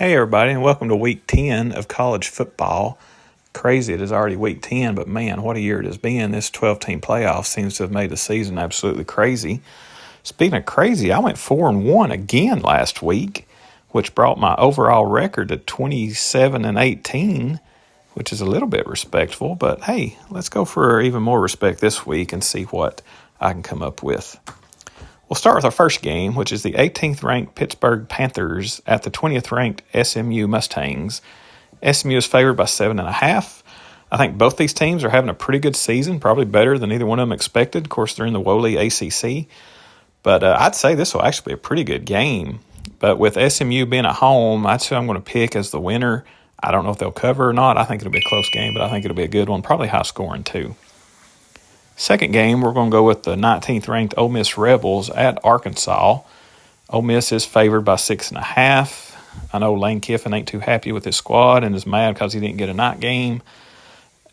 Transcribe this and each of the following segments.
Hey, everybody, and welcome to week 10 of college football. Crazy it is already week 10, but man, what a year it has been. This 12-team playoff seems to have made the season absolutely crazy. Speaking of crazy, I went 4-1 again last week, which brought my overall record to 27-18, which is a little bit respectful. But hey, let's go for even more respect this week and see what I can come up with. We'll start with our first game, which is the 18th-ranked Pittsburgh Panthers at the 20th-ranked SMU Mustangs. SMU is favored by 7.5. I think both these teams are having a pretty good season, probably better than either one of them expected. Of course, they're in the Wholey ACC. But I'd say this will actually be a pretty good game. But with SMU being at home, that's who I'm going to pick as the winner. I don't know if they'll cover or not. I think it'll be a close game, but I think it'll be a good one, probably high-scoring too. Second game, we're going to go with the 19th-ranked Ole Miss Rebels at Arkansas. Ole Miss is favored by 6.5. I know Lane Kiffin ain't too happy with his squad and is mad because he didn't get a night game,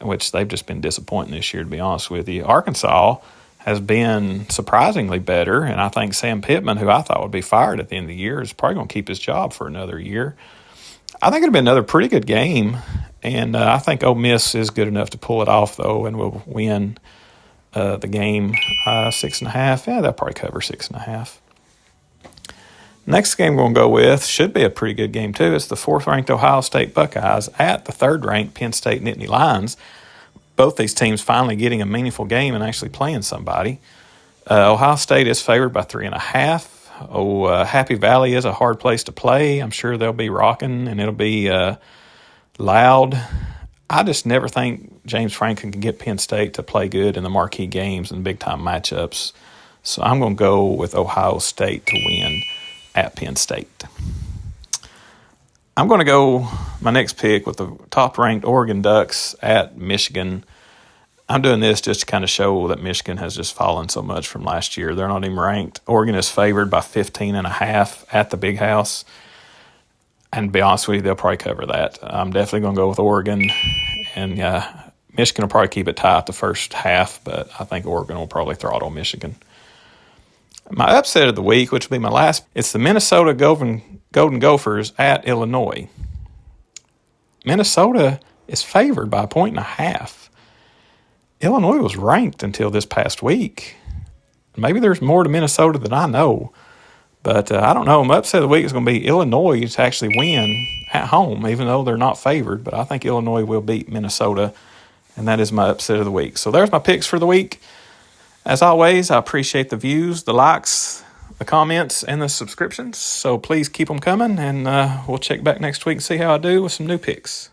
which they've just been disappointing this year, to be honest with you. Arkansas has been surprisingly better, and I think Sam Pittman, who I thought would be fired at the end of the year, is probably going to keep his job for another year. I think it'll be another pretty good game, and I think Ole Miss is good enough to pull it off, though, and will win the game 6.5. Yeah, they'll probably cover 6.5. Next game we're going to go with should be a pretty good game too. It's the 4th-ranked Ohio State Buckeyes at the 3rd-ranked Penn State Nittany Lions. Both these teams finally getting a meaningful game and actually playing somebody. Ohio State is favored by 3.5. Happy Valley is a hard place to play. I'm sure they'll be rocking and it'll be loud. I just never think James Franklin can get Penn State to play good in the marquee games and big-time matchups. So I'm going to go with Ohio State to win at Penn State. I'm going to go my next pick with the top-ranked Oregon Ducks at Michigan. I'm doing this just to kind of show that Michigan has just fallen so much from last year. They're not even ranked. Oregon is favored by 15.5 at the Big House. And to be honest with you, they'll probably cover that. I'm definitely going to go with Oregon. And Michigan will probably keep it tight the first half, but I think Oregon will probably throttle Michigan. My upset of the week, which will be my last, it's the Minnesota Golden Gophers at Illinois. Minnesota is favored by 1.5. Illinois was ranked until this past week. Maybe there's more to Minnesota than I know. But I don't know. My upset of the week is going to be Illinois to actually win at home, even though they're not favored. But I think Illinois will beat Minnesota, and that is my upset of the week. So there's my picks for the week. As always, I appreciate the views, the likes, the comments, and the subscriptions. So please keep them coming, and we'll check back next week and see how I do with some new picks.